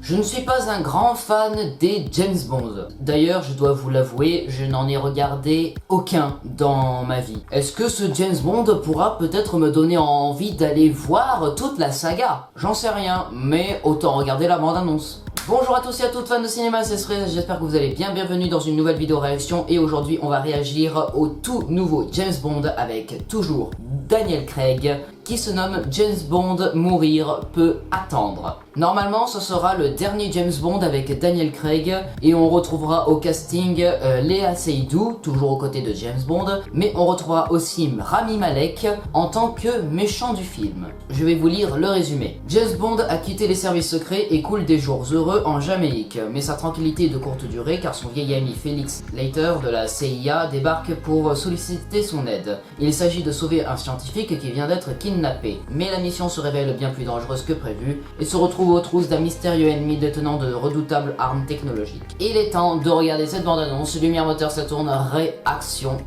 Je ne suis pas un grand fan des James Bond. D'ailleurs, je dois vous l'avouer, je n'en ai regardé aucun dans ma vie. Est-ce que ce James Bond pourra peut-être me donner envie d'aller voir toute la saga? J'en sais rien, mais autant regarder la bande-annonce. Bonjour à tous et à toutes fans de cinéma, c'est Cerise, j'espère que vous allez bien, bienvenue dans une nouvelle vidéo réaction et aujourd'hui on va réagir au tout nouveau James Bond avec toujours Daniel Craig qui se nomme James Bond Mourir peut attendre. Normalement ce sera le dernier James Bond avec Daniel Craig et on retrouvera au casting Léa Seydoux, toujours aux côtés de James Bond, mais on retrouvera aussi Rami Malek en tant que méchant du film. Je vais vous lire le résumé. James Bond a quitté les services secrets et coule des jours heureux en Jamaïque, mais sa tranquillité est de courte durée car son vieil ami Felix Leiter de la CIA débarque pour solliciter son aide. Il s'agit de sauver un scientifique qui vient d'être kidnappé, mais la mission se révèle bien plus dangereuse que prévu et se retrouve aux trousses d'un mystérieux ennemi détenant de redoutables armes technologiques. Il est temps de regarder cette bande-annonce, lumière moteur ça tourne, réaction.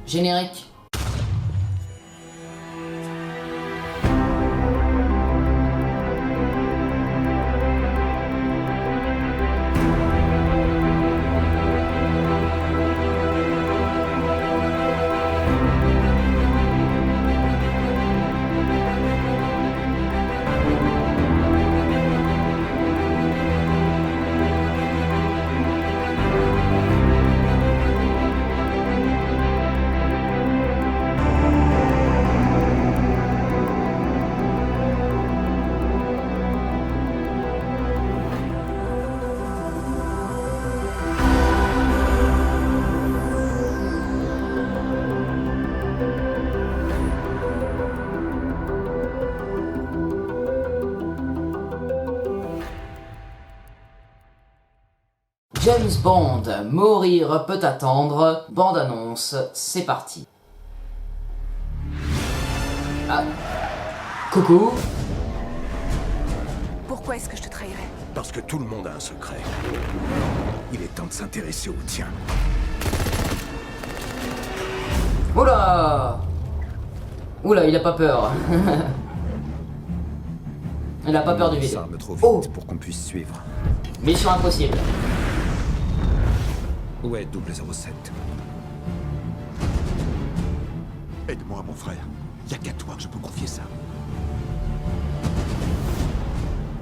Générique. James Bond, mourir peut attendre, bande-annonce, c'est parti. Ah, coucou. Pourquoi est-ce que je te trahirais? Parce que tout le monde a un secret. Il est temps de s'intéresser au tien. Oula. Oula, il a pas peur. Il a pas peur du vide. Ça arme trop vite Oh, pour qu'on puisse suivre. mission impossible. Où est 007? Aide-moi, mon frère. Y'a qu'à toi que je peux confier ça.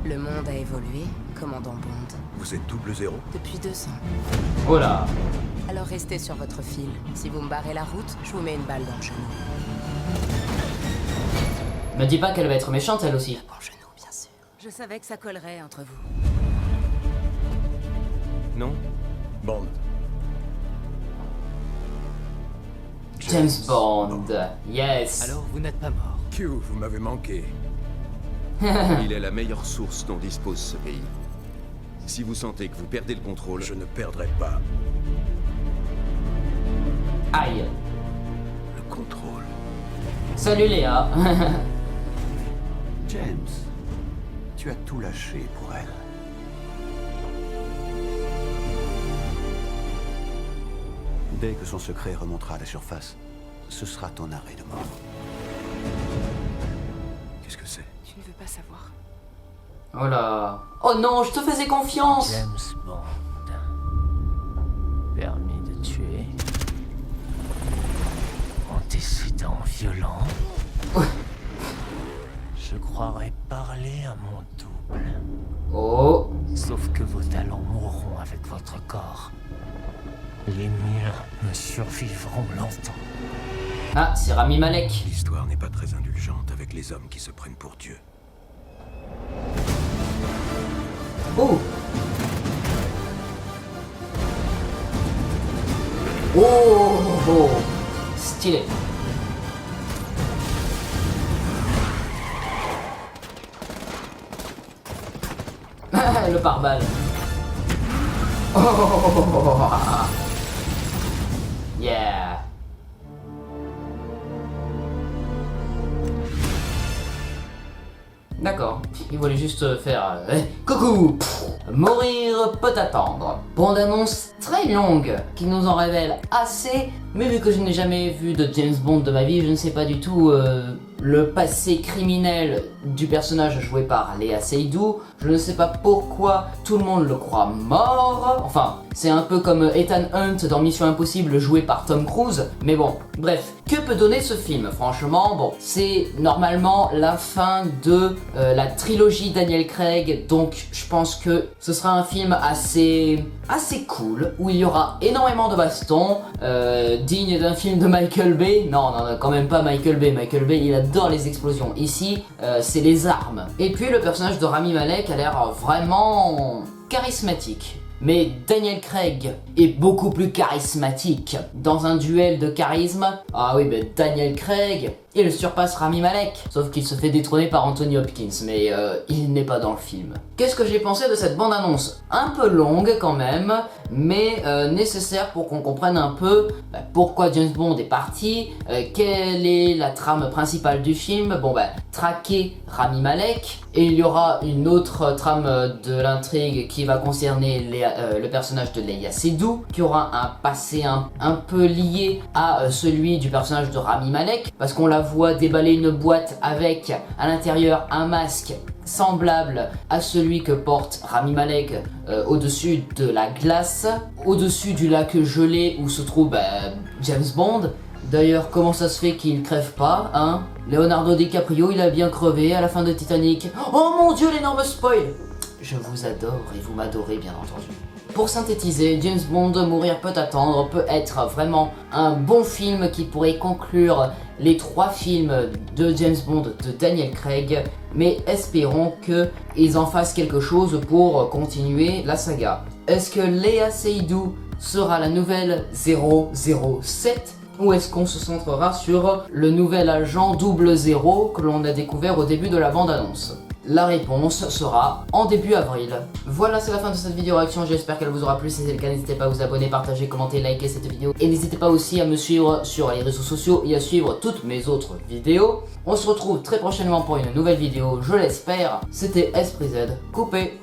Le monde a évolué, commandant Bond, Vous êtes 00? depuis 2 ans. Oh là. Alors restez sur votre fil. Si vous me barrez la route, je vous mets une balle dans le genou. Me dis pas qu'elle va être méchante elle aussi. Bon genou, bien sûr. Je savais que ça collerait entre vous. Non? Bond. James Bond, yes. Alors, vous n'êtes pas mort. Q, vous m'avez manqué. Il est la meilleure source dont dispose ce pays. Si vous sentez que vous perdez le contrôle, Je ne perdrai pas Aïe. le contrôle. Salut Léa. James, tu as tout lâché pour elle. Dès que son secret remontera à la surface, ce sera ton arrêt de mort. Qu'est-ce que c'est? Tu ne veux pas savoir. Oh là. Oh non, je te faisais confiance. James Bond. Permis de tuer. Antécédent violent. Je croirais parler à mon double. Oh. Sauf que vos talents mourront avec votre corps. Les miens me survivront longtemps. Ah, c'est Rami Malek. L'histoire n'est pas très indulgente avec les hommes qui se prennent pour Dieu. Oh. Oh, oh. Stylé. Le pare-balles. Oh. Yeah. D'accord, il voulait juste faire coucou. Mourir peut attendre. Bande-annonce très longue qui nous en révèle assez, mais vu que je n'ai jamais vu de James Bond de ma vie, je ne sais pas du tout le passé criminel du personnage joué par Léa Seydoux. Je ne sais pas pourquoi tout le monde le croit mort. Enfin, c'est un peu comme Ethan Hunt dans Mission Impossible joué par Tom Cruise. Mais bon, bref, que peut donner ce film? Franchement, bon, c'est normalement la fin de la trilogie Daniel Craig. Donc je pense que ce sera un film assez cool, où il y aura énormément de bastons, digne d'un film de Michael Bay. Non, quand même pas Michael Bay. Michael Bay, il adore les explosions. Ici, c'est les armes. Et puis le personnage de Rami Malek a l'air vraiment charismatique. Mais Daniel Craig est beaucoup plus charismatique. Dans un duel de charisme, ah oui, ben Daniel Craig, il surpasse Rami Malek. Sauf qu'il se fait détrôner par Anthony Hopkins, mais il n'est pas dans le film. Qu'est-ce que j'ai pensé de cette bande-annonce? Un peu longue quand même, mais nécessaire pour qu'on comprenne un peu pourquoi James Bond est parti, quelle est la trame principale du film. Bon ben, traquer Rami Malek, et il y aura une autre trame de l'intrigue qui va concerner le personnage de Léa Seydoux, qui aura un passé un peu lié à celui du personnage de Rami Malek, parce qu'on la voit déballer une boîte avec à l'intérieur un masque semblable à celui que porte Rami Malek au-dessus de la glace, au-dessus du lac gelé où se trouve James Bond. D'ailleurs, comment ça se fait qu'il crève pas, hein? Leonardo DiCaprio, il a bien crevé à la fin de Titanic. Oh mon dieu, l'énorme spoil! Je vous adore et vous m'adorez bien entendu. Pour synthétiser, James Bond Mourir peut attendre peut être vraiment un bon film qui pourrait conclure les 3 films de James Bond de Daniel Craig, mais espérons qu'ils en fassent quelque chose pour continuer la saga. Est-ce que Léa Seydoux sera la nouvelle 007 ou est-ce qu'on se centrera sur le nouvel agent 00 que l'on a découvert au début de la bande-annonce? La réponse sera en début avril. Voilà, c'est la fin de cette vidéo réaction, j'espère qu'elle vous aura plu. Si c'est le cas, n'hésitez pas à vous abonner, partager, commenter, liker cette vidéo. Et n'hésitez pas aussi à me suivre sur les réseaux sociaux et à suivre toutes mes autres vidéos. On se retrouve très prochainement pour une nouvelle vidéo, je l'espère. C'était Esprit Z, coupé.